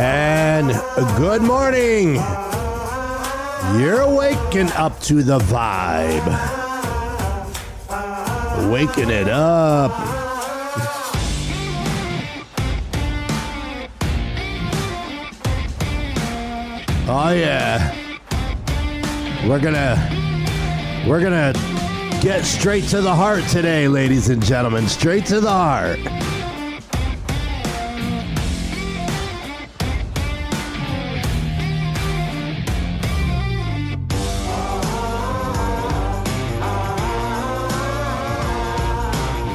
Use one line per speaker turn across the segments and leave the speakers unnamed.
And good morning. You're waking up to the vibe. Waking it up. Oh yeah. We're gonna get straight to the heart today, ladies and gentlemen. Straight to the heart.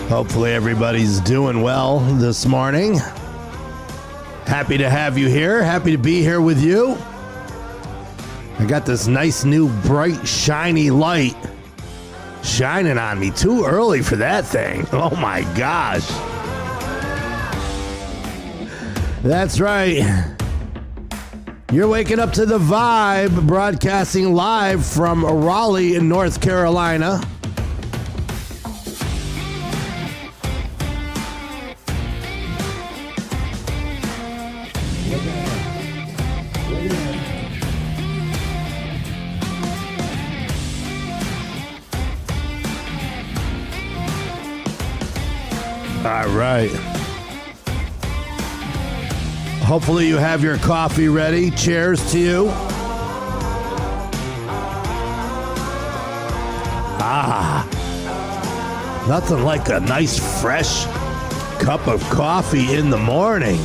Hopefully everybody's doing well this morning. Happy to have you here. Happy to be here with you. I got this nice new bright shiny light shining on me. Too early for that thing. Oh my gosh. That's right. You're waking up to the vibe, broadcasting live from Raleigh in North Carolina. All right. Hopefully you have your coffee ready. Cheers to you. Nothing like a nice fresh cup of coffee in the morning.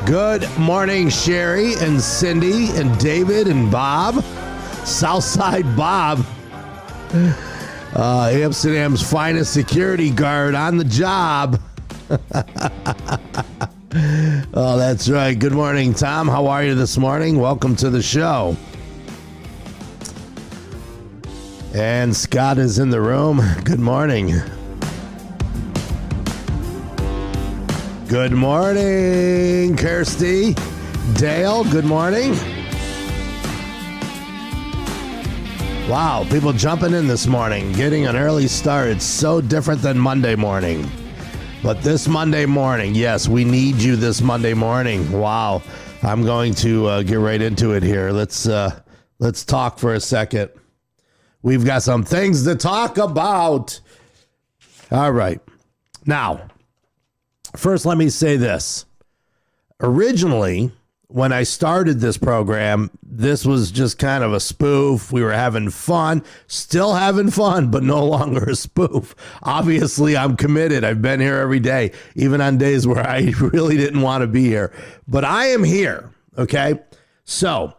Good morning, Sherry and Cindy and David and Bob. Southside Bob. Amsterdam's finest security guard on the job. Oh, that's right. Good morning, Tom. How are you this morning? Welcome to the show. And Scott is in the room. Good morning. Good morning, Kirsty. Dale, good morning. Wow, people jumping in this morning, getting an early start. It's so different than Monday morning. But this Monday morning, yes, we need you this Monday morning. Wow, I'm going to get right into it here. Let's talk for a second. We've got some things to talk about. All right. Now, first, let me say this. Originally, when I started this program, this was just kind of a spoof. We were having fun, still having fun, but no longer a spoof. Obviously, I'm committed. I've been here every day, even on days where I really didn't want to be here. But I am here, okay? So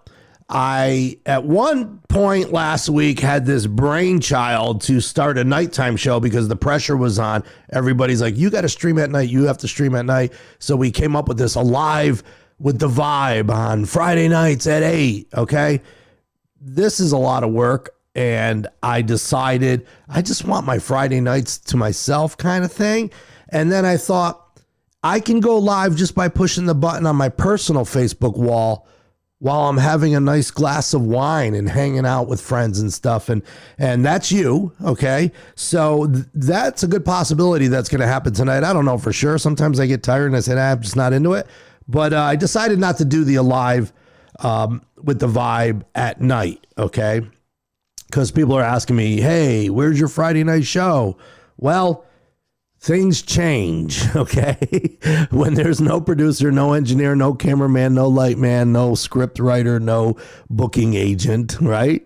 I, at one point last week, had this brainchild to start a nighttime show because the pressure was on. Everybody's like, you got to stream at night. You have to stream at night. So we came up with this Alive with the Vibe on Friday nights at 8, okay? This is a lot of work, and I decided I just want my Friday nights to myself kind of thing. And then I thought I can go live just by pushing the button on my personal Facebook wall while I'm having a nice glass of wine and hanging out with friends and stuff. And that's you, okay? So that's a good possibility that's going to happen tonight. I don't know for sure. Sometimes I get tired and I say, I'm just not into it. But I decided not to do the Alive with the Vibe at night, okay? Because people are asking me, hey, where's your Friday night show? Well, things change, okay? When there's no producer, no engineer, no cameraman, no light man, no script writer, no booking agent, right?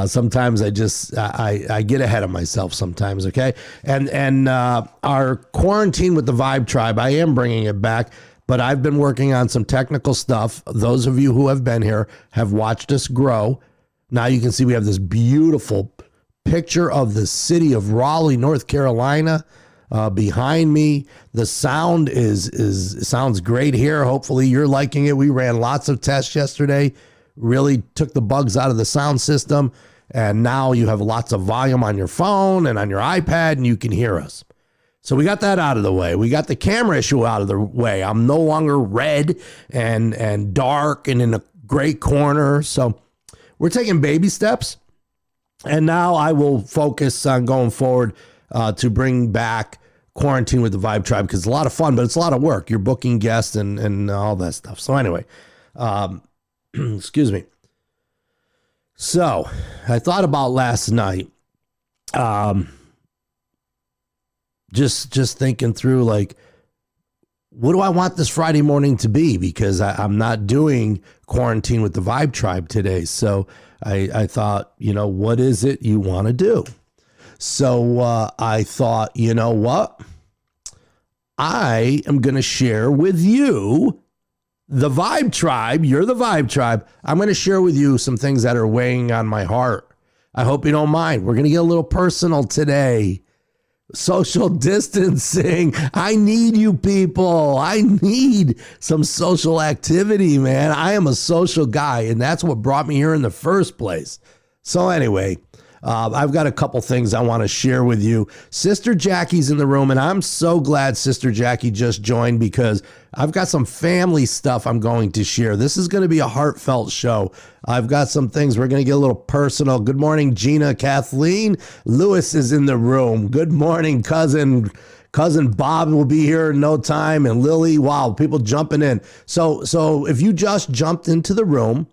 Sometimes I get ahead of myself sometimes, okay? And our quarantine with the Vibe Tribe, I am bringing it back. But I've been working on some technical stuff. Those of you who have been here have watched us grow. Now you can see we have this beautiful picture of the city of Raleigh, North Carolina, behind me. The sound sounds great here. Hopefully you're liking it. We ran lots of tests yesterday, really took the bugs out of the sound system. And now you have lots of volume on your phone and on your iPad, and you can hear us. So we got that out of the way. We got the camera issue out of the way. I'm no longer red and dark and in a gray corner. So we're taking baby steps. And now I will focus on going forward to bring back Quarantine with the Vibe Tribe, because it's a lot of fun, but it's a lot of work. You're booking guests and all that stuff. So anyway, excuse me. So I thought about last night, just thinking through, like, what do I want this Friday morning to be? Because I'm not doing Quarantine with the Vibe Tribe today. So I thought, what is it you want to do? So I thought, you know what? I am going to share with you, the Vibe Tribe. You're the Vibe Tribe. I'm going to share with you some things that are weighing on my heart. I hope you don't mind. We're going to get a little personal today. Social distancing. I need you people. I need some social activity, man. I am a social guy, and that's what brought me here in the first place. So anyway, I've got a couple things I want to share with you. Sister Jackie's in the room, and I'm so glad Sister Jackie just joined, because I've got some family stuff I'm going to share. This is going to be a heartfelt show. I've got some things. We're going to get a little personal. Good morning, Gina. Kathleen Lewis is in the room. Good morning, cousin. Cousin Bob will be here in no time, and Lily. Wow, people jumping in. So if you just jumped into the room,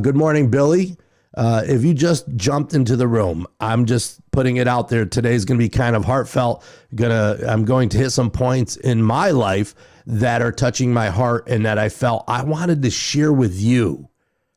good morning, Billy. If you just jumped into the room, I'm just putting it out there. Today's going to be kind of heartfelt. I'm going to hit some points in my life that are touching my heart and that I felt I wanted to share with you,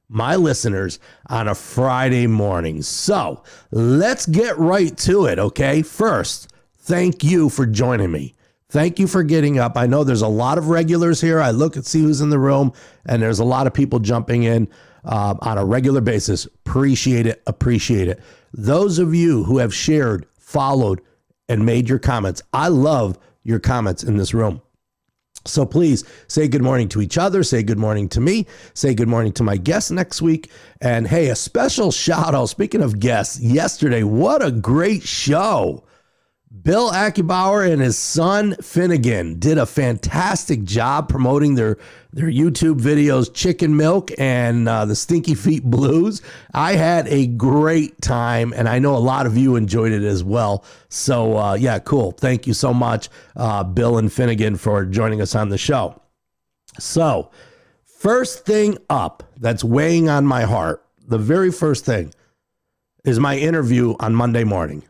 my listeners, on a Friday morning. So let's get right to it, okay? First, thank you for joining me. Thank you for getting up. I know there's a lot of regulars here. I look and see who's in the room, and there's a lot of people jumping in on a regular basis. Appreciate it. Appreciate it. Those of you who have shared, followed, and made your comments, I love your comments in this room. So please say good morning to each other. Say good morning to me. Say good morning to my guests next week. And hey, a special shout out. Speaking of guests, yesterday, what a great show. Bill Akubauer and his son Finnegan did a fantastic job promoting their YouTube videos, Chicken Milk and the Stinky Feet Blues. I had a great time, and I know a lot of you enjoyed it as well. So, yeah, cool. Thank you so much, Bill and Finnegan, for joining us on the show. So, first thing up that's weighing on my heart, the very first thing, is my interview on Monday morning.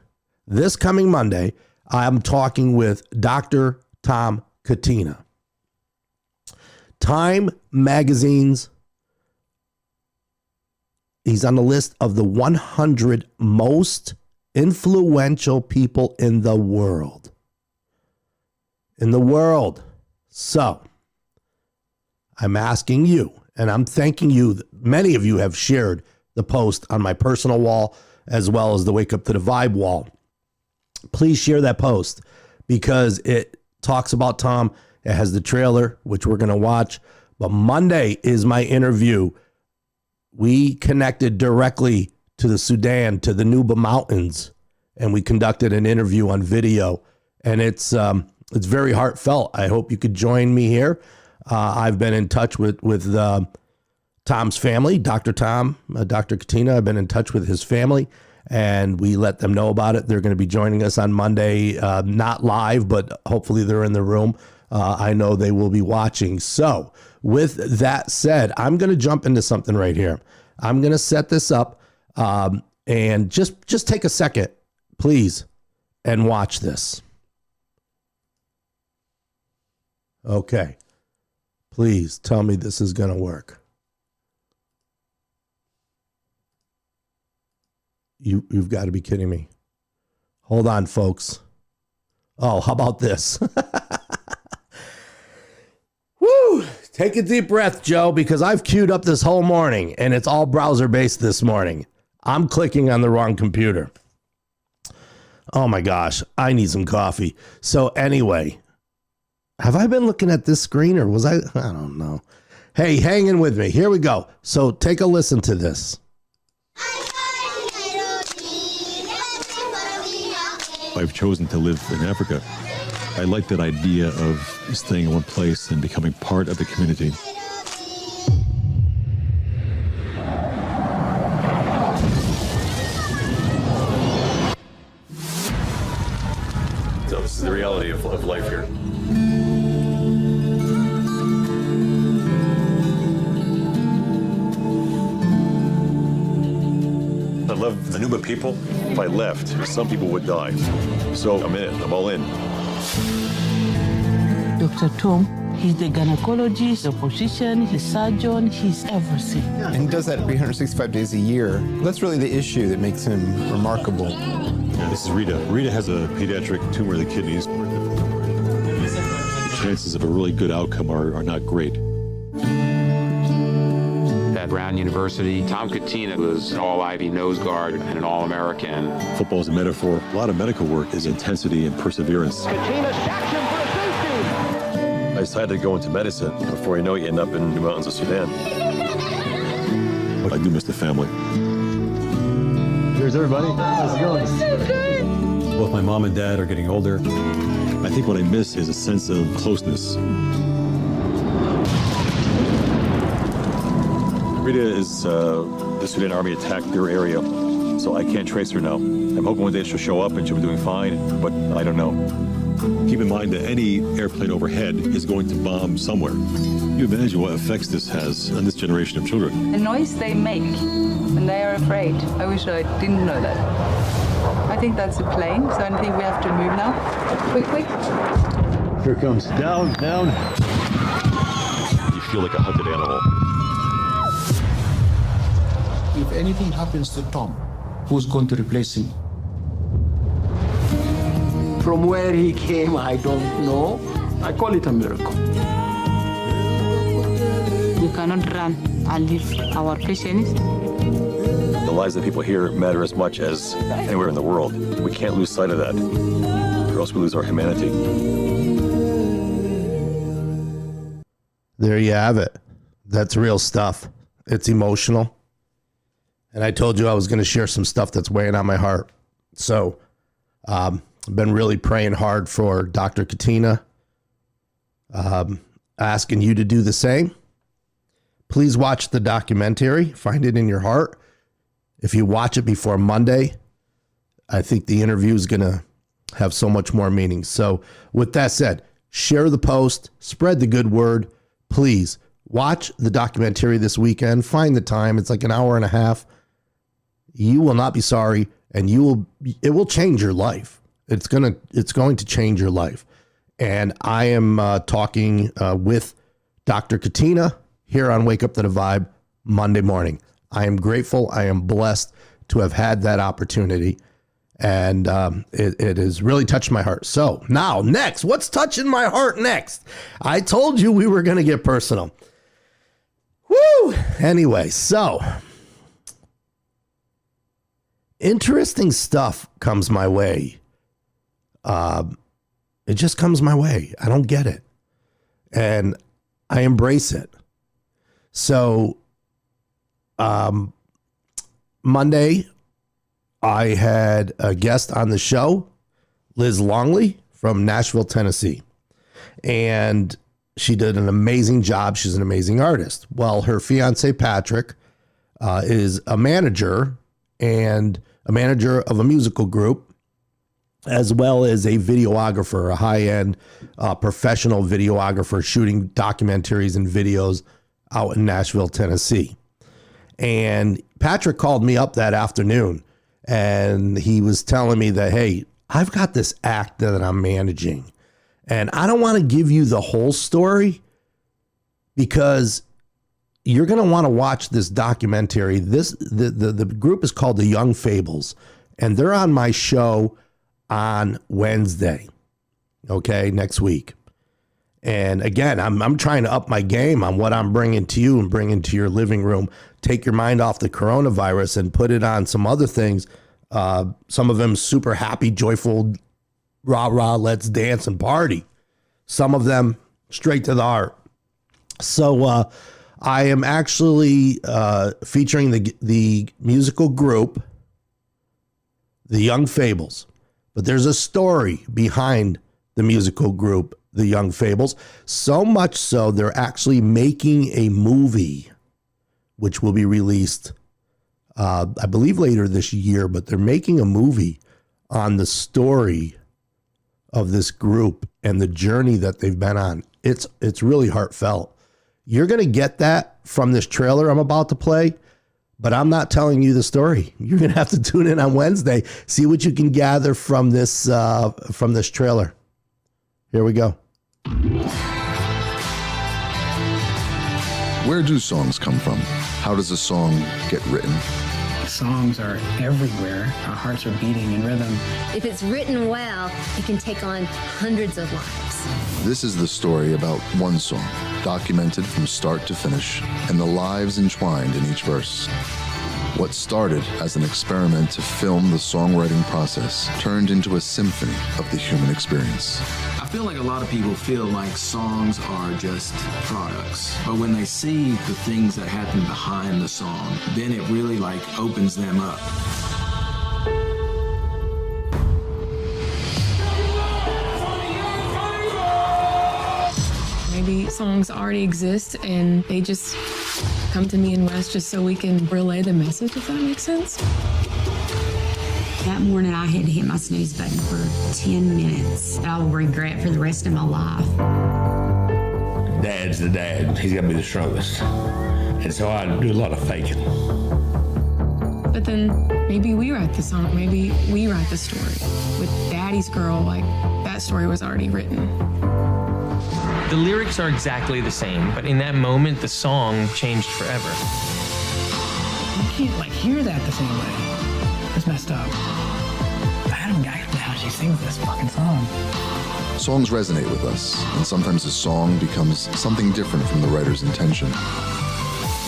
This coming Monday, I'm talking with Dr. Tom Katina. Time Magazine's, he's on the list of the 100 most influential people in the world. In the world. So, I'm asking you, and I'm thanking you. Many of you have shared the post on my personal wall, as well as the Wake Up to the Vibe wall. Please share that post, because it talks about Tom. It has the trailer, which we're going to watch. But Monday is my interview. We connected directly to the Sudan, to the Nuba Mountains, and we conducted an interview on video. And it's very heartfelt. I hope you could join me here. I've been in touch with Tom's family, Dr. Tom, Dr. Katina. I've been in touch with his family, and we let them know about it. They're going to be joining us on Monday, not live, but hopefully they're in the room. I know they will be watching. So with that said, I'm going to jump into something right here. I'm going to set this up, and just take a second, please, and watch this. Okay. Please tell me this is going to work. You've got to be kidding me. Hold on, folks. Oh, how about this? Woo! Take a deep breath, Joe, because I've queued up this whole morning, and it's all browser-based this morning. I'm clicking on the wrong computer. Oh, my gosh. I need some coffee. So anyway, have I been looking at this screen, or was I don't know. Hey, hang in with me. Here we go. So take a listen to this.
I've chosen to live in Africa. I like that idea of staying in one place and becoming part of the community. This is the reality of life here. I love the Nuba people. If I left, some people would die. So I'm in it. I'm all in.
Dr. Tom, he's the gynecologist, the physician, he's surgeon, he's everything.
And he does that 365 days a year. That's really the issue that makes him remarkable.
Yeah, this is Rita. Rita has a pediatric tumor of the kidneys. The chances of a really good outcome are not great.
At Brown University, Tom Katina was an all-Ivy nose guard and an All-American.
Football is a metaphor. A lot of medical work is intensity and perseverance.
Katina shacks him for a safety.
I decided to go into medicine. Before you know it, you end up in the mountains of Sudan. But I do miss the family. Here's everybody. How's it going?
So good.
Both my mom and dad are getting older. I think what I miss is a sense of closeness. Rita is, the Sudan army attacked their area, so I can't trace her now. I'm hoping one day she'll show up and she'll be doing fine, but I don't know. Keep in mind that any airplane overhead is going to bomb somewhere. You imagine what effects this has on this generation of children.
The noise they make when they are afraid. I wish I didn't know that. I think that's a plane, so I think we have to move now. Quickly.
Here it comes. Down, down. You feel like a hunted animal.
If anything happens to Tom, who's going to replace him? From where he came, I don't know. I call it a miracle.
We cannot run and leave our patients.
The lives of people here matter as much as anywhere in the world. We can't lose sight of that, or else we lose our humanity.
There you have it. That's real stuff. It's emotional. And I told you I was going to share some stuff that's weighing on my heart. So I've been really praying hard for Dr. Katina, asking you to do the same. Please watch the documentary. Find it in your heart. If you watch it before Monday, I think the interview is going to have so much more meaning. So with that said, share the post, spread the good word. Please watch the documentary this weekend. Find the time. It's like an hour and a half. You will not be sorry, and it will change your life. It's going to change your life. And I am talking with Dr. Katina here on Wake Up to the Vibe Monday morning. I am grateful. I am blessed to have had that opportunity. And it has really touched my heart. So now next, what's touching my heart next? I told you we were going to get personal. Woo! Anyway, so interesting stuff comes my way. It just comes my way. I don't get it. And I embrace it. So Monday, I had a guest on the show, Liz Longley from Nashville, Tennessee. And she did an amazing job. She's an amazing artist. Well, her fiance, Patrick, is a manager and a manager of a musical group, as well as a videographer, a high-end professional videographer shooting documentaries and videos out in Nashville, Tennessee. And Patrick called me up that afternoon, and he was telling me that, hey, I've got this act that I'm managing, and I don't want to give you the whole story because you're going to want to watch this documentary. The group is called The Young Fables, and they're on my show on Wednesday, okay, next week. And again, I'm trying to up my game on what I'm bringing to you and bringing to your living room. Take your mind off the coronavirus and put it on some other things. Some of them super happy, joyful, rah, rah, let's dance and party. Some of them straight to the heart. So I am actually featuring the musical group, The Young Fables. But there's a story behind the musical group, The Young Fables. So much so, they're actually making a movie, which will be released, I believe, later this year. But they're making a movie on the story of this group and the journey that they've been on. It's really heartfelt. You're going to get that from this trailer I'm about to play, but I'm not telling you the story. You're going to have to tune in on Wednesday, see what you can gather from this trailer. Here we go.
Where do songs come from? How does a song get written?
Songs are everywhere. Our hearts are beating in rhythm.
If it's written well, it can take on hundreds of lives.
This is the story about one song, documented from start to finish, and the lives entwined in each verse. What started as an experiment to film the songwriting process turned into a symphony of the human experience.
I feel like a lot of people feel like songs are just products, but when they see the things that happen behind the song, then it really opens them up.
Maybe songs already exist and they just come to me and Wes just so we can relay the message, if that makes sense.
That morning I had to hit my snooze button for 10 minutes that I will regret for the rest of my life.
Dad's the dad. He's got to be the strongest. And so I do a lot of faking.
But then maybe we write the song. Maybe we write the story. With Daddy's Girl, that story was already written.
The lyrics are exactly the same, but in that moment, the song changed forever.
You can't hear that the same way. It's messed up. I don't know how she sings this fucking song.
Songs resonate with us, and sometimes a song becomes something different from the writer's intention.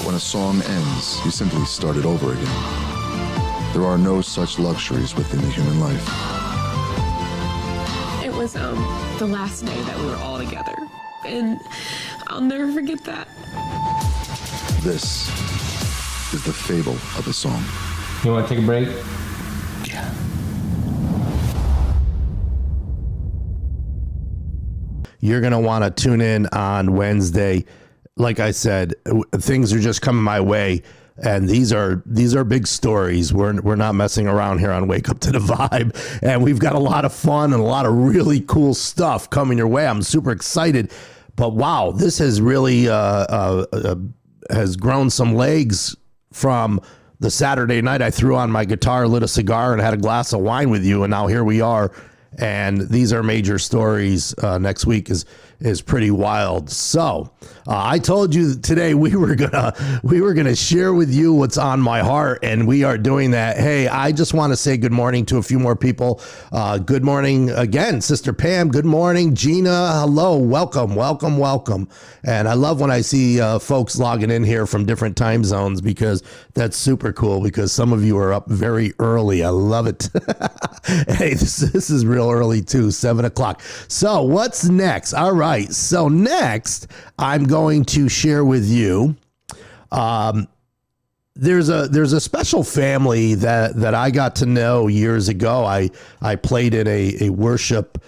When a song ends, you simply start it over again. There are no such luxuries within the human life.
It was the last day that we were all together, and I'll never forget that.
This is the fable of a song.
You want to take a break?
Yeah.
You're going to want to tune in on Wednesday. Like I said, things are just coming my way, and these are big stories. We're not messing around here on Wake Up to the Vibe, and we've got a lot of fun and a lot of really cool stuff coming your way. I'm super excited, but wow, this has really has grown some legs from the Saturday night I threw on my guitar, lit a cigar, and had a glass of wine with you, and now here we are. And these are major stories. Next week is pretty wild. So I told you today we were gonna share with you what's on my heart, and we are doing that. Hey, I just want to say good morning to a few more people. Good morning again, Sister Pam. Good morning, Gina. Hello, welcome. And I love when I see folks logging in here from different time zones, because that's super cool, because some of you are up very early. I love it. Hey, this is real early too, 7 o'clock. So what's next? All right. So next, I'm going to share with you. There's a special family that I got to know years ago. I played in a worship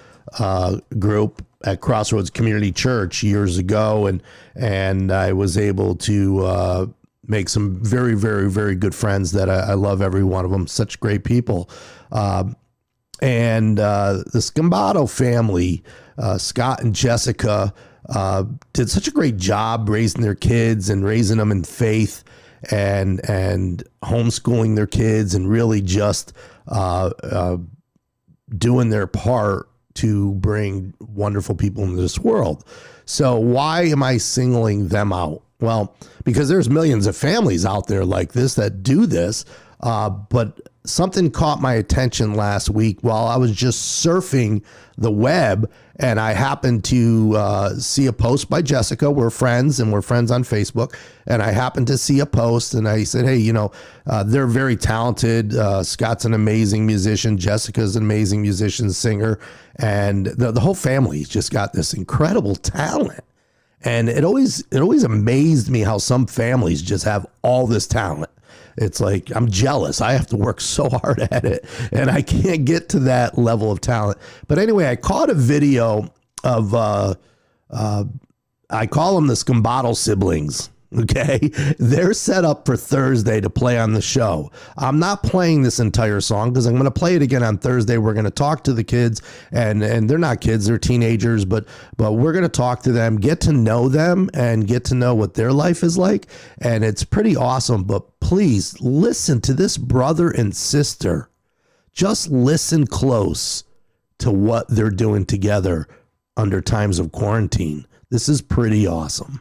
group at Crossroads Community Church years ago, and I was able to make some very, very, very good friends that I love every one of them. Such great people. And the Scambato family, Scott and Jessica, did such a great job raising their kids and raising them in faith and homeschooling their kids, and really just doing their part to bring wonderful people into this world. So why am I singling them out? Well, because there's millions of families out there like this that do this, but something caught my attention last week while I was just surfing the web, and I happened to see a post by Jessica. We're friends on Facebook, and I happened to see a post, and I said, hey, they're very talented. Scott's an amazing musician. Jessica's an amazing musician, singer, and the whole family's just got this incredible talent. And it always amazed me how some families just have all this talent. It's like, I'm jealous. I have to work so hard at it, and I can't get to that level of talent. But anyway, I caught a video of, I call them the Scambato siblings. Okay, they're set up for Thursday to play on the show. I'm not playing this entire song because I'm going to play it again on Thursday. We're going to talk to the kids, and they're not kids, they're teenagers, but we're going to talk to them, get to know them, and get to know what their life is like. And it's pretty awesome. But please listen to this brother and sister. Just listen close to what they're doing together under times of quarantine. This is pretty awesome.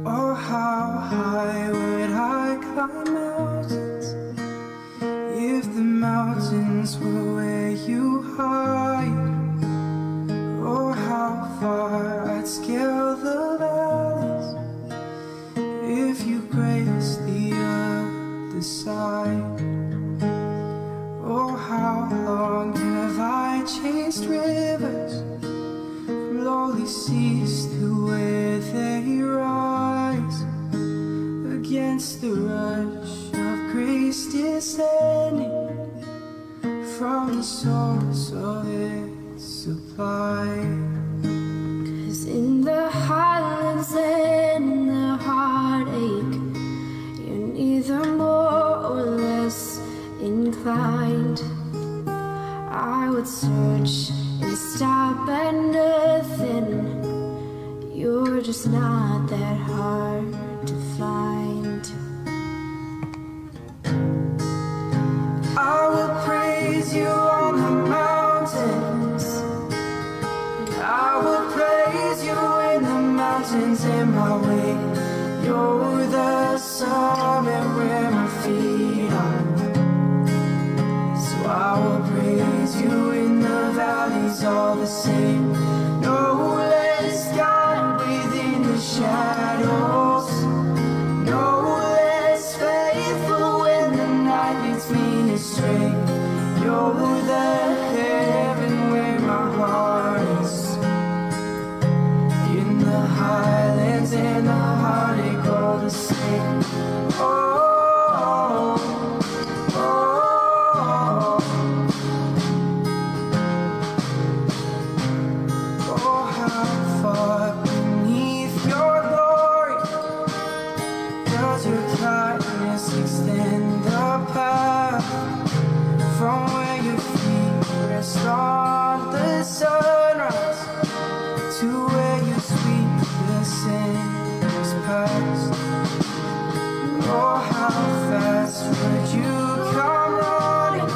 Oh, how high would I climb mountains if the mountains were where you hide? Oh, how far I'd scale the valleys if you graced the other side. Oh, how long have I chased rivers from lowly seas to where they rise against the rush of grace descending from the source of its supply. 'Cause in the highlands and the heartache, you're neither more or less inclined. I would search and stop at nothing. You're just not that hard to find. I will praise you on the mountains. I will praise you in the mountains in my way. You're the summit where my feet are. So I will praise you in the valleys all the same. No less God within the shadows. No less faithful when the night leads me astray. You're the heaven where my heart is. In the highlands and the heartache all the same. Oh, oh, oh. Oh, how far beneath your glory does your kindness extend the path from where your feet rest on the sunrise to where your sweet descent past. Oh, how fast would you come running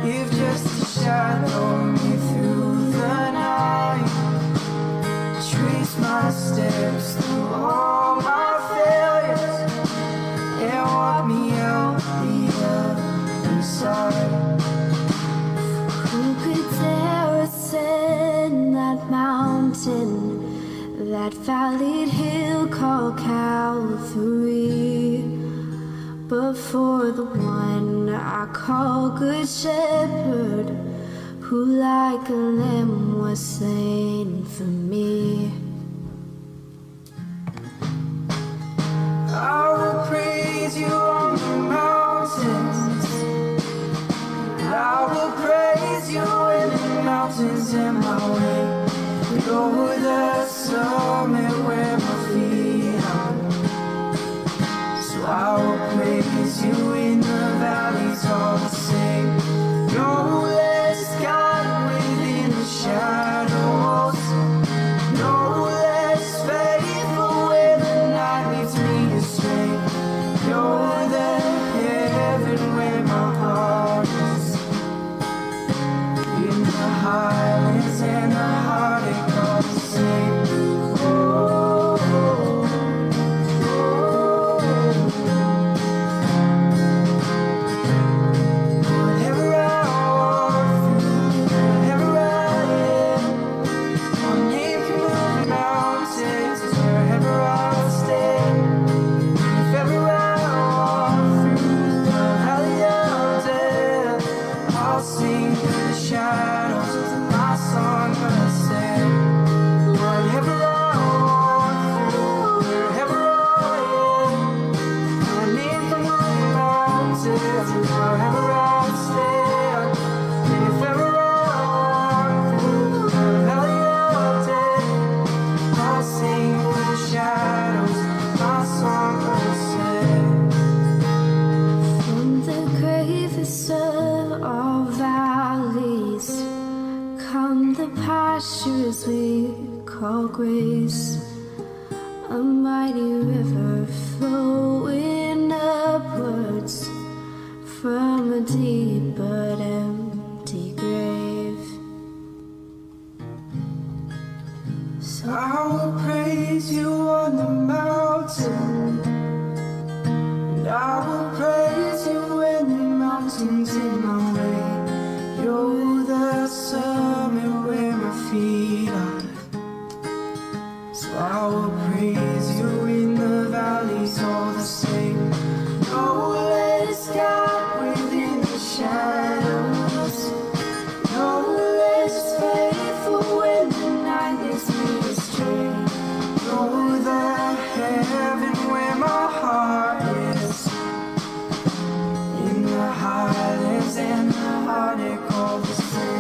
if just to shadow me through the night? Trace my steps through all my failures and walk me out the other side. Who could dare ascend that mountain, that valleyed hill called Calvary, but for the one I call Good Shepherd, who like a lamb was slain for me. I will praise you on the mountains. I will praise you in the mountains in my way. You're the summit where my feet are. So I will praise you in the valleys all the same. No less God within the shadows. No voice, a mighty river flowing upwards from a deep but empty grave. So I will praise you on the mountain, and I will praise you when the mountain's in my way. You're the summit where my feet are. So I will praise you in the valleys all the same. No less God within the shadows, no less faithful when the night leads me astray. You're the heaven where my heart is, in the highlands and the heartache all the same.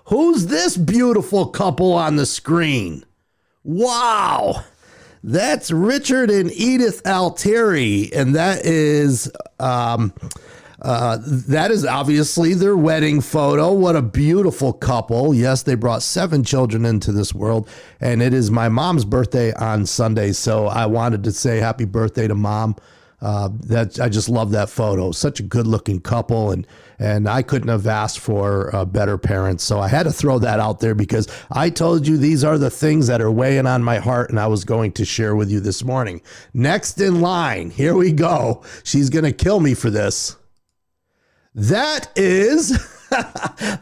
Who's this beautiful couple on the screen? Wow. That's Richard and Edith Altieri, and that is obviously their wedding photo. What a beautiful couple. Yes, they brought 7 children into this world, and it is my mom's birthday on Sunday, so I wanted to say happy birthday to Mom. I just love that photo. Such a good-looking couple, and I couldn't have asked for better parents. So I had to throw that out there because I told you these are the things that are weighing on my heart, and I was going to share with you this morning. Next in line, here we go. She's going to kill me for this. That is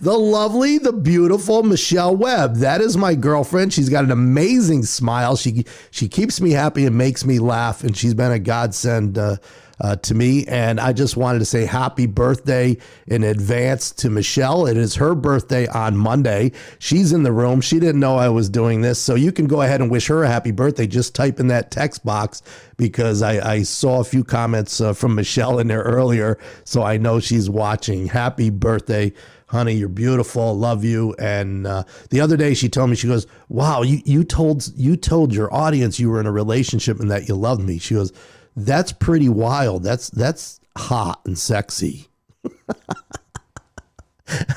the lovely, the beautiful Michelle Webb. That is my girlfriend. She's got an amazing smile. She keeps me happy and makes me laugh, and she's been a godsend to me. And I just wanted to say happy birthday in advance to Michelle. It is her birthday on Monday. She's in the room. She didn't know I was doing this, so you can go ahead and wish her a happy birthday. Just type in that text box, because I saw a few comments from Michelle in there earlier, so I know she's watching. Happy birthday, honey. You're beautiful. Love you. And the other day she told me, she goes, wow, you told your audience you were in a relationship and that you loved me. She goes, that's pretty wild. That's hot and sexy.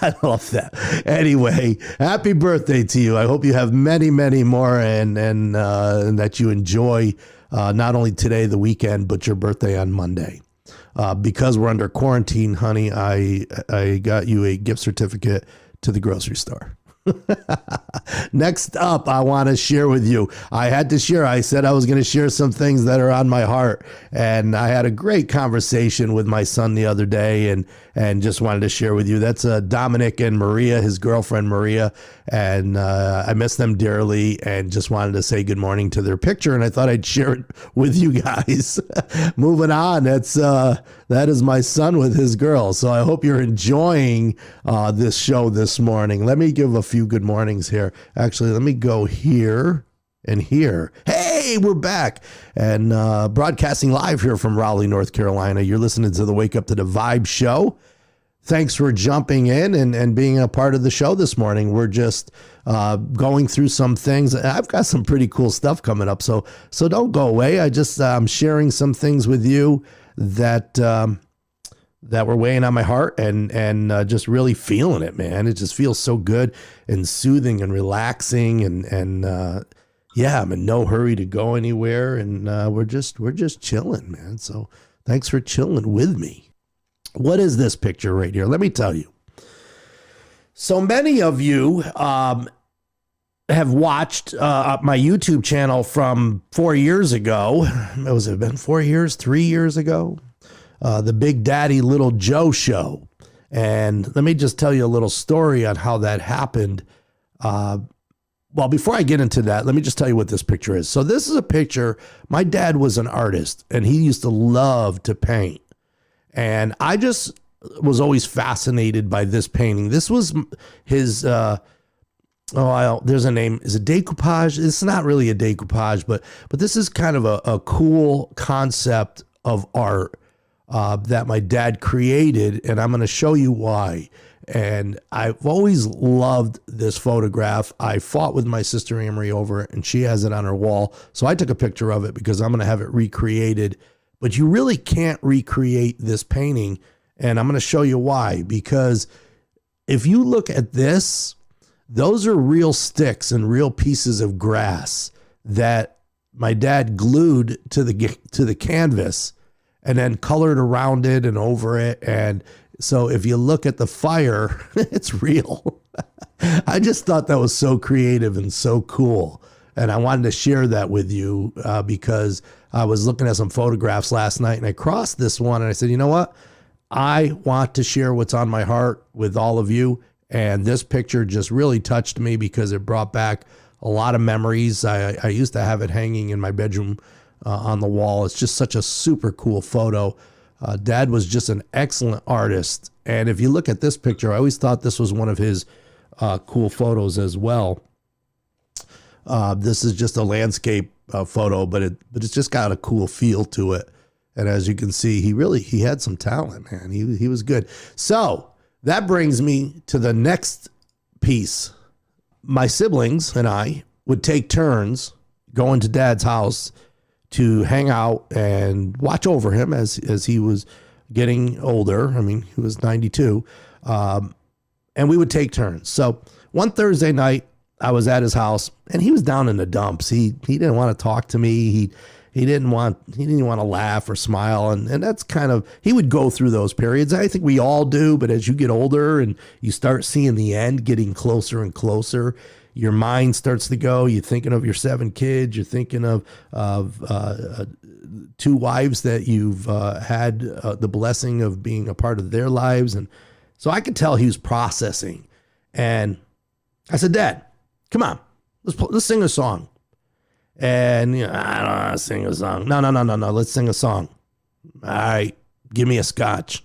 I love that. Anyway, happy birthday to you. I hope you have many, many more, and that you enjoy not only today, the weekend, but your birthday on Monday. Because we're under quarantine, honey, I got you a gift certificate to the grocery store. Next up, I want to share with you. I had to share. I said I was going to share some things that are on my heart, and I had a great conversation with my son the other day, and just wanted to share with you. That's Dominic and Maria, his girlfriend Maria, and I miss them dearly, and just wanted to say good morning to their picture, and I thought I'd share it with you guys. Moving on, that is my son with his girl. So I hope you're enjoying this show this morning. Let me give a few good mornings here. Actually, let me go here and here. Hey, we're back and broadcasting live here from Raleigh, North Carolina. You're listening to the Wake Up to the Vibe show. Thanks for jumping in and being a part of the show this morning. We're just going through some things. I've got some pretty cool stuff coming up, so don't go away. I'm sharing some things with you that were weighing on my heart, and just really feeling it, man. It just feels so good and soothing and relaxing, and yeah, I'm in no hurry to go anywhere, and we're just chilling, man. So thanks for chilling with me. What is this picture right here? Let me tell you. So many of you have watched my YouTube channel from 4 years ago. Has it been 4 years, 3 years ago? The Big Daddy Little Joe show. And let me just tell you a little story on how that happened. Well, before I get into that, let me just tell you what this picture is. So this is a picture. My dad was an artist, and he used to love to paint. And I just was always fascinated by this painting. This was his, there's a name. Is it decoupage? It's not really a decoupage, but this is kind of a cool concept of art that my dad created, and I'm going to show you why. And I've always loved this photograph. I fought with my sister Amory over it, and she has it on her wall. So I took a picture of it because I'm going to have it recreated. But you really can't recreate this painting, and I'm going to show you why. Because if you look at this, those are real sticks and real pieces of grass that my dad glued to the canvas and then colored around it and over it. And so if you look at the fire, it's real. I just thought that was so creative and so cool. And I wanted to share that with you because I was looking at some photographs last night and I crossed this one and I said, you know what? I want to share what's on my heart with all of you. And this picture just really touched me because it brought back a lot of memories. I used to have it hanging in my bedroom on the wall. It's just such a super cool photo. Dad was just an excellent artist. And if you look at this picture, I always thought this was one of his cool photos as well. This is just a landscape photo, but it's just got a cool feel to it. And as you can see, he had some talent, man. He was good. So that brings me to the next piece. My siblings and I would take turns going to Dad's house to hang out and watch over him as he was getting older. I mean, he was 92. And we would take turns. So one Thursday night, I was at his house and he was down in the dumps. He didn't want to talk to me. He didn't want to laugh or smile. And that's kind of, he would go through those periods. I think we all do. But as you get older and you start seeing the end getting closer and closer, your mind starts to go. You're thinking of your 7 kids. You're thinking of 2 wives that you've had the blessing of being a part of their lives. And so I could tell he was processing. And I said, Dad, come on, let's sing a song. And I don't want to sing a song. No. Let's sing a song. All right, give me a scotch.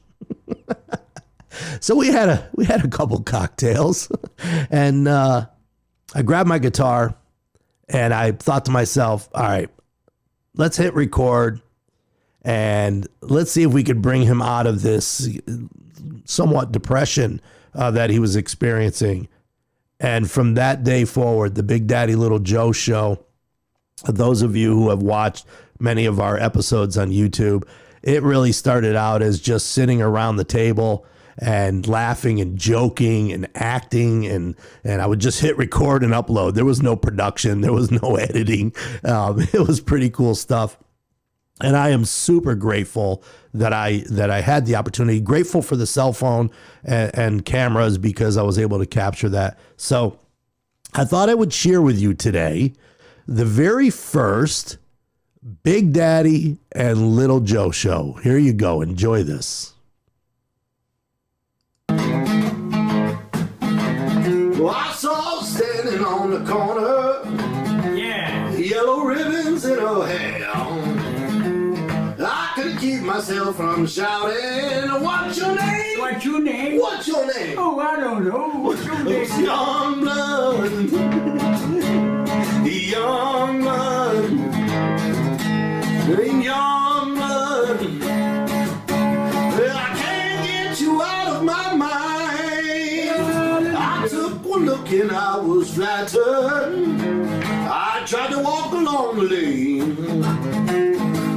So we had a couple cocktails, and I grabbed my guitar, and I thought to myself, all right, let's hit record, and let's see if we could bring him out of this somewhat depression that he was experiencing. And from that day forward, the Big Daddy Little Joe show, those of you who have watched many of our episodes on YouTube, it really started out as just sitting around the table and laughing and joking and acting. And I would just hit record and upload. There was no production. There was no editing. It was pretty cool stuff. And I am super grateful that I had the opportunity, grateful for the cell phone and cameras because I was able to capture that. So I thought I would share with you today the very first Big Daddy and Little Joe show. Here you go. Enjoy this.
Well, I saw standing on the corner. Yeah. Yellow ribbons in her hair. I couldn't keep myself from shouting, what's your name?
What's your name?
What's your name?
Oh, I don't know. What's your name?
It's young blood. Young blood. Young blood. Well, I can't get you out of my mind. I took one look and I was flattered. I tried to walk along the lane.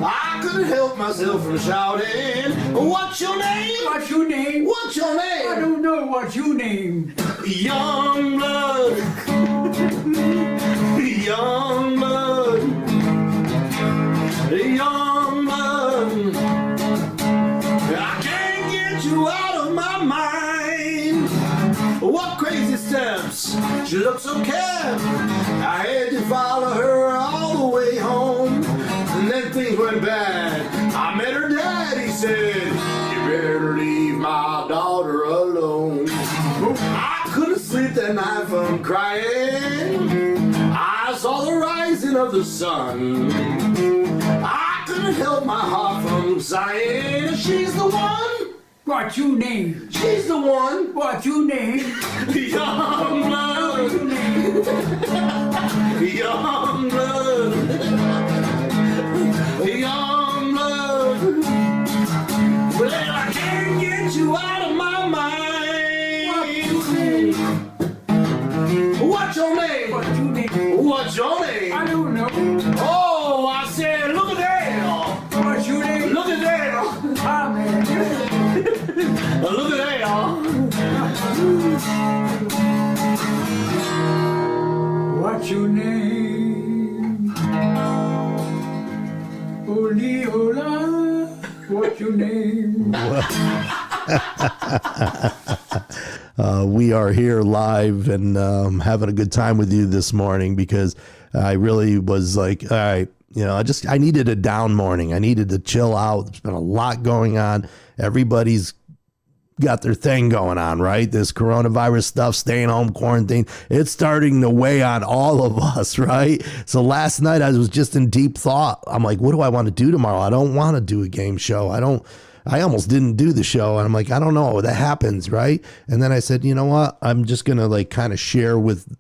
I couldn't help myself from shouting, what's your name?
What's your name?
What's your name?
I don't know. What's your name?
Young blood. Young blood. Young blood. I can't get you out of my mind. What crazy steps. She looks so kept. I had to follow her all the way home. And then things went bad. I met her dad, he said, you better leave my daughter alone. I couldn't sleep that night from crying. I saw the rising of the sun. I couldn't help my heart from sighing. She's the one.
What's your name?
She's the one.
What's your name?
Young blood. Young blood. Young blood. Well, I can't get you out of my mind. What's your name?
What's your name?
What's your name?
I don't know.
Oh, I said, look at there.
What's your name?
Look at there.
Ah, man.
Look at there.
What's your name? Oli hola. What's your name?
We are here live and having a good time with you this morning because I really was like, all right, I needed a down morning. I needed to chill out. There's been a lot going on. Everybody's got their thing going on, right? This coronavirus stuff, staying home, quarantine, it's starting to weigh on all of us, right? So last night I was just in deep thought. I'm like, what do I want to do tomorrow? I don't want to do a game show. I almost didn't do the show. And I'm like, I don't know. That happens, right? And then I said, you know what? I'm just going to like kind of share with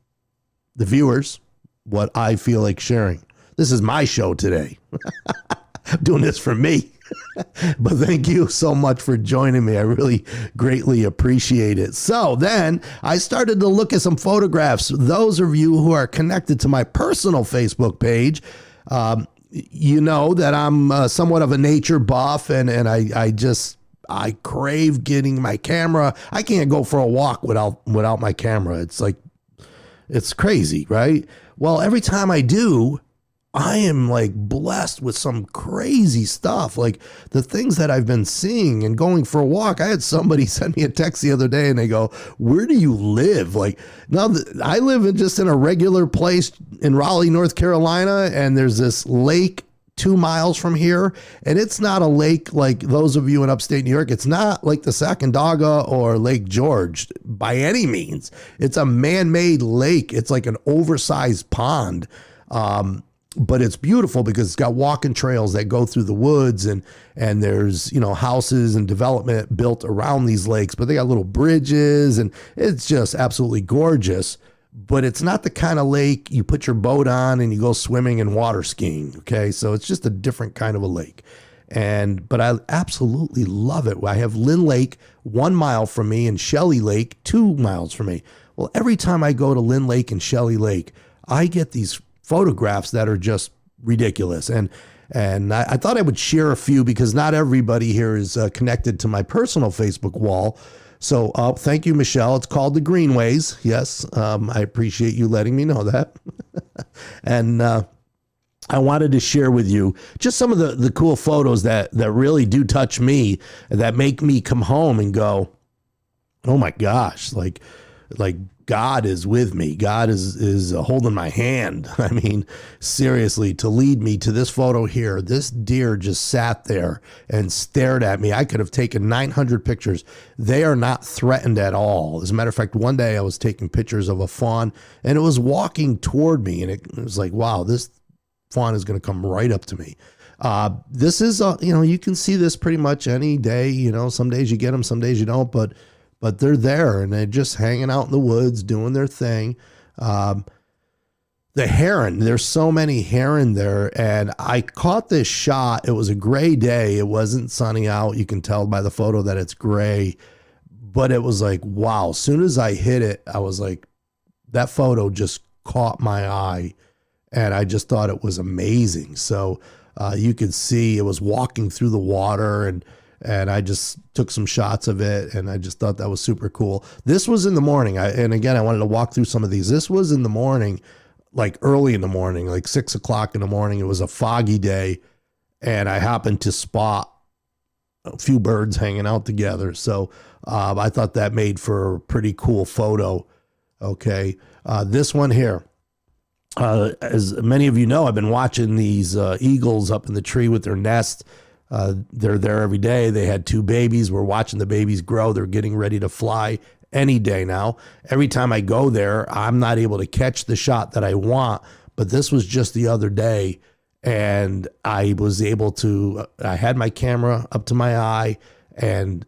the viewers what I feel like sharing. This is my show today. I'm doing this for me. But thank you so much for joining me. I really greatly appreciate it. So then I started to look at some photographs. Those of you who are connected to my personal Facebook page, you know that I'm somewhat of a nature buff, and I crave getting my camera. I can't go for a walk without my camera. It's like, it's crazy, right? Well, every time I do, I am like blessed with some crazy stuff, like the things that I've been seeing and going for a walk. I had somebody send me a text the other day and they go, where do you live? Like, no, I live in a regular place in Raleigh, North Carolina. And there's this lake 2 miles from here. And it's not a lake like those of you in upstate New York. It's not like the Sacandaga or Lake George by any means. It's a man-made lake. It's like an oversized pond. But it's beautiful because it's got walking trails that go through the woods, and there's, houses and development built around these lakes, but they got little bridges and it's just absolutely gorgeous. But it's not the kind of lake you put your boat on and you go swimming and water skiing. Okay. So it's just a different kind of a lake. But I absolutely love it. I have Lynn Lake 1 mile from me and Shelley Lake 2 miles from me. Well, every time I go to Lynn Lake and Shelley Lake, I get these photographs that are just ridiculous. And I thought I would share a few because not everybody here is connected to my personal Facebook wall. So thank you, Michelle. It's called The Greenways. Yes, I appreciate you letting me know that. And I wanted to share with you just some of the cool photos that really do touch me, that make me come home and go, oh my gosh, like God is with me. God is holding my hand. I mean, seriously, to lead me to this photo here. This deer just sat there and stared at me. I could have taken 900 pictures. They are not threatened at all. As a matter of fact, one day I was taking pictures of a fawn and it was walking toward me, and it was like, wow, this fawn is going to come right up to me. This is, you can see this pretty much any day. Some days you get them, some days you don't, but they're there and they're just hanging out in the woods doing their thing. The heron, there's so many heron there, and I caught this shot. It was a gray day. It wasn't sunny out. You can tell by the photo that it's gray, but it was like, wow. As soon as I hit it, I was like, that photo just caught my eye, and I just thought it was amazing. So you could see it was walking through the water, and I just took some shots of it, and I just thought that was super cool. This was in the morning. And again, I wanted to walk through some of these. This was in the morning, like early in the morning, like 6 o'clock in the morning. It was a foggy day, and I happened to spot a few birds hanging out together. So I thought that made for a pretty cool photo. Okay. This one here. As many of you know, I've been watching these eagles up in the tree with their nest. They're there every day. They had 2 babies. We're watching the babies grow. They're getting ready to fly any day now. Every time I go there, I'm not able to catch the shot that I want. But this was just the other day, and I was able to, I had my camera up to my eye, and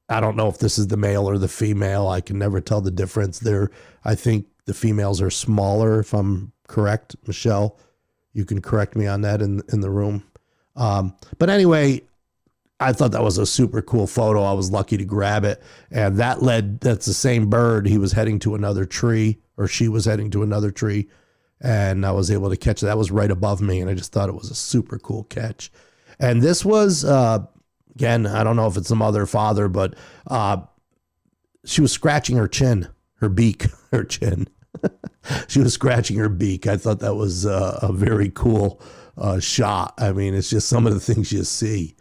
I don't know if this is the male or the female. I can never tell the difference there. I think the females are smaller, if I'm correct. Michelle, you can correct me on that in the room. But anyway, I thought that was a super cool photo. I was lucky to grab it. And that's the same bird. He was heading to another tree, or she was heading to another tree. And I was able to catch it. That was right above me. And I just thought it was a super cool catch. And this was, again, I don't know if it's the mother or father, but she was scratching her chin, her beak, her chin. She was scratching her beak. I thought that was a very cool shot. I mean, it's just some of the things you see.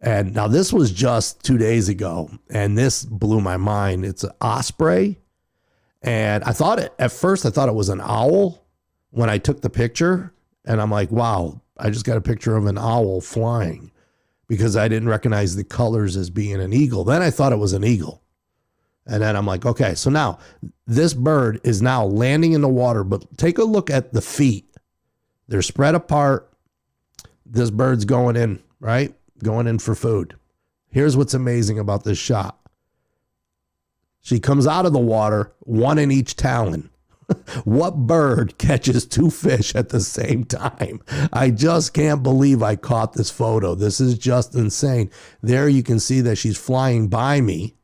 And now this was just 2 days ago, and this blew my mind. It's an osprey. And at first I thought it was an owl when I took the picture. And I'm like, wow, I just got a picture of an owl flying because I didn't recognize the colors as being an eagle. Then I thought it was an eagle. And then I'm like, okay, so now this bird is now landing in the water, but take a look at the feet. They're spread apart. This bird's going in, right? Going in for food. Here's what's amazing about this shot. She comes out of the water, one in each talon. What bird catches two fish at the same time? I just can't believe I caught this photo. This is just insane. There you can see that she's flying by me.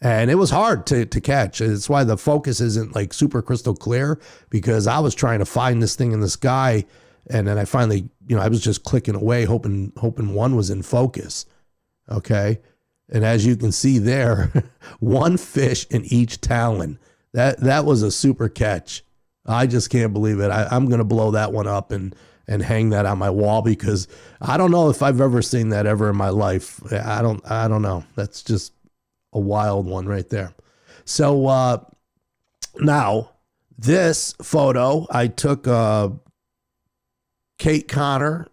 And it was hard to catch. It's why the focus isn't like super crystal clear, because I was trying to find this thing in the sky. And then I finally, I was just clicking away, hoping one was in focus. Okay. And as you can see there, one fish in each talon. That was a super catch. I just can't believe it. I'm going to blow that one up and hang that on my wall, because I don't know if I've ever seen that ever in my life. I don't know. That's just a wild one right there. So now this photo I took, Kate Connor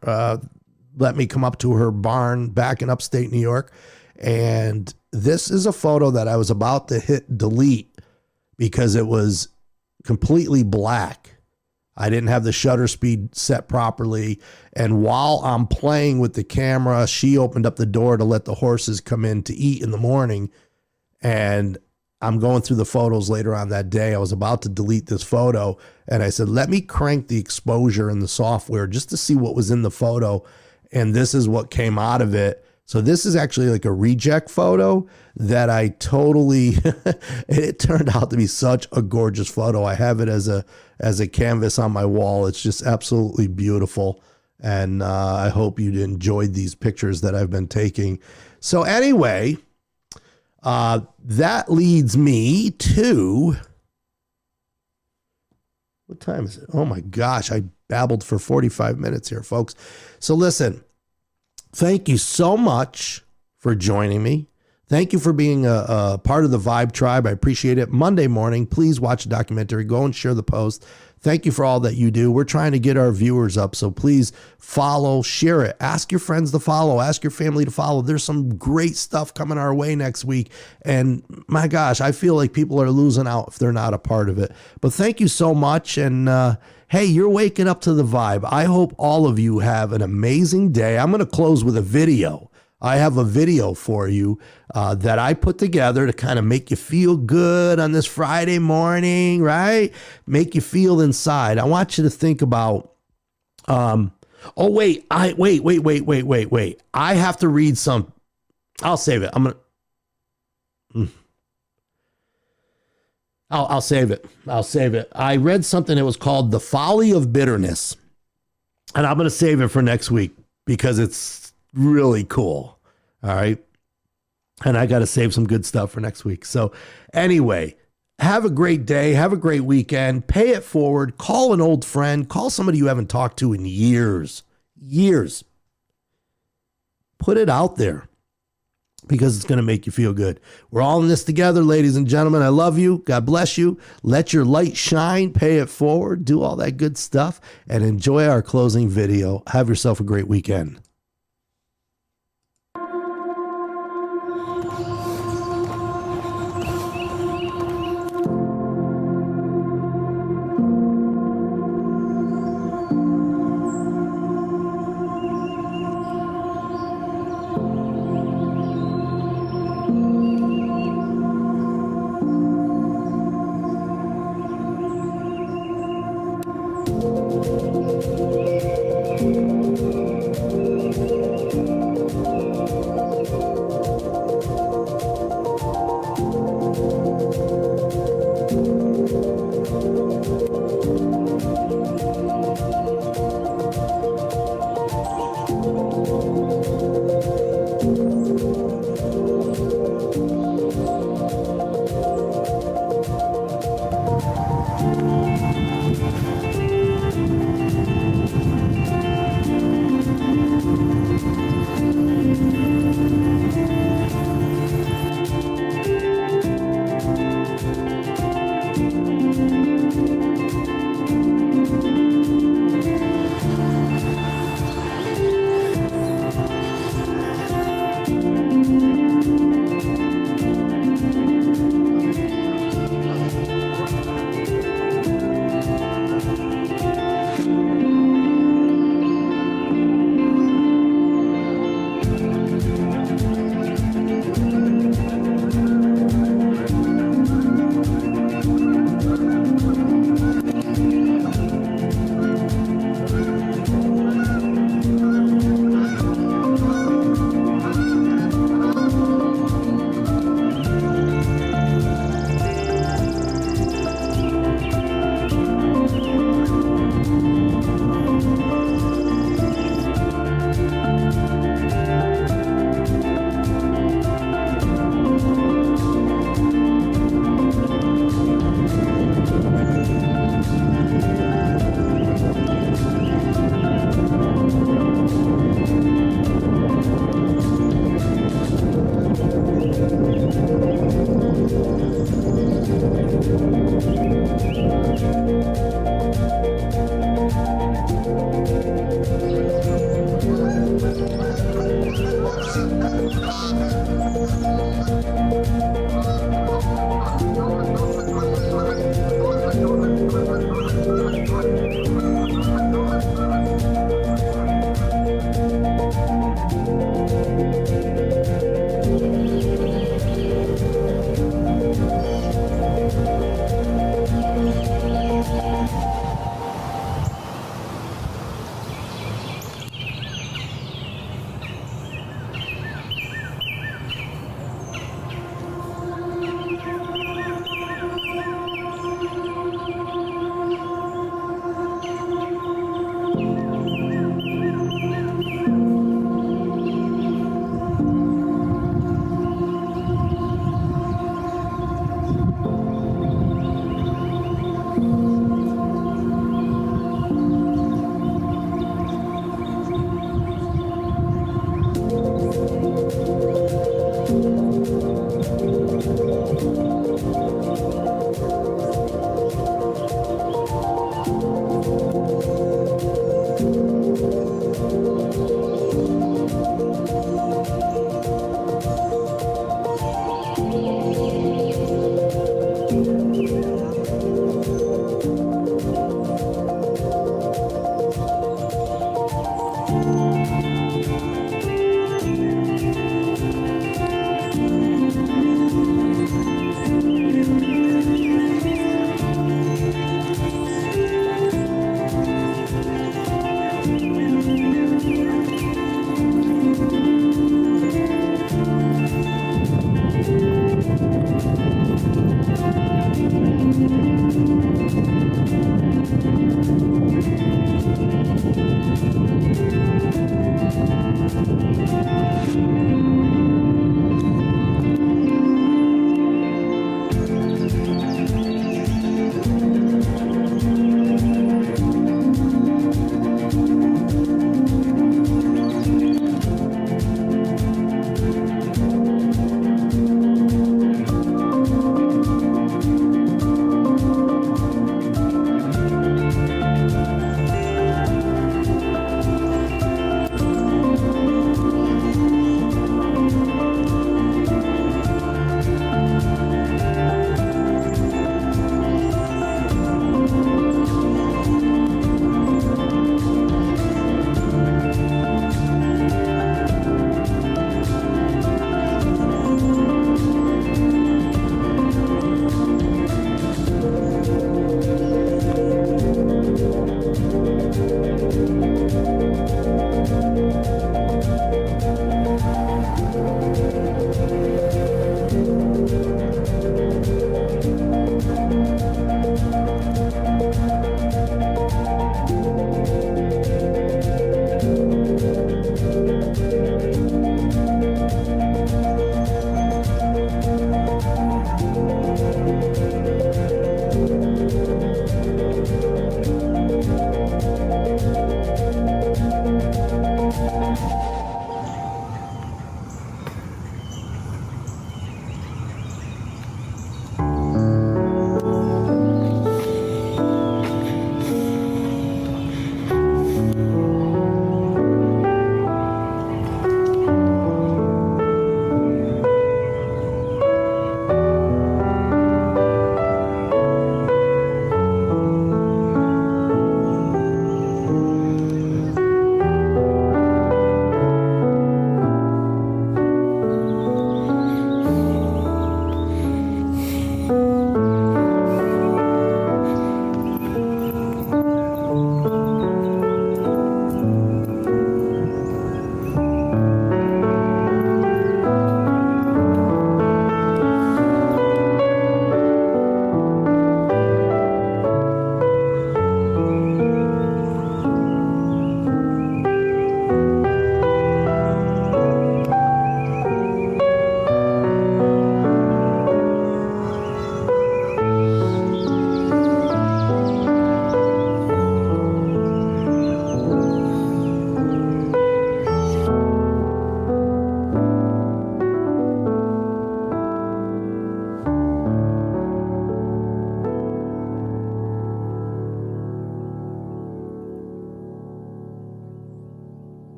let me come up to her barn back in upstate New York. And this is a photo that I was about to hit delete because it was completely black. I didn't have the shutter speed set properly. And while I'm playing with the camera, she opened up the door to let the horses come in to eat in the morning. And I'm going through the photos later on that day. I was about to delete this photo, and I said, let me crank the exposure in the software just to see what was in the photo. And this is what came out of it. So this is actually like a reject photo that I totally, it turned out to be such a gorgeous photo. I have it as a canvas on my wall. It's just absolutely beautiful. And I hope you enjoyed these pictures that I've been taking. So anyway, that leads me to, what time is it? Oh my gosh, I babbled for 45 minutes here, folks. So listen, thank you so much for joining me. Thank you for being a part of the Vibe Tribe. I appreciate it. Monday morning, please watch the documentary. Go and share the post. Thank you for all that you do. We're trying to get our viewers up, so please follow, share it. Ask your friends to follow. Ask your family to follow. There's some great stuff coming our way next week. And my gosh, I feel like people are losing out if they're not a part of it. But thank you so much. And hey, you're waking up to the vibe. I hope all of you have an amazing day. I'm going to close with a video. I have a video for you that I put together to kind of make you feel good on this Friday morning, right? Make you feel inside. I want you to think about, wait. I have to read some. I'll save it. I'll save it. I'll save it. I read something that was called The Folly of Bitterness. And I'm going to save it for next week because it's really cool. All right. And I got to save some good stuff for next week. So anyway, have a great day. Have a great weekend. Pay it forward. Call an old friend. Call somebody you haven't talked to in years. Put it out there because it's going to make you feel good. We're all in this together, ladies and gentlemen. I love you. God bless you. Let your light shine. Pay it forward. Do all that good stuff and enjoy our closing video. Have yourself a great weekend.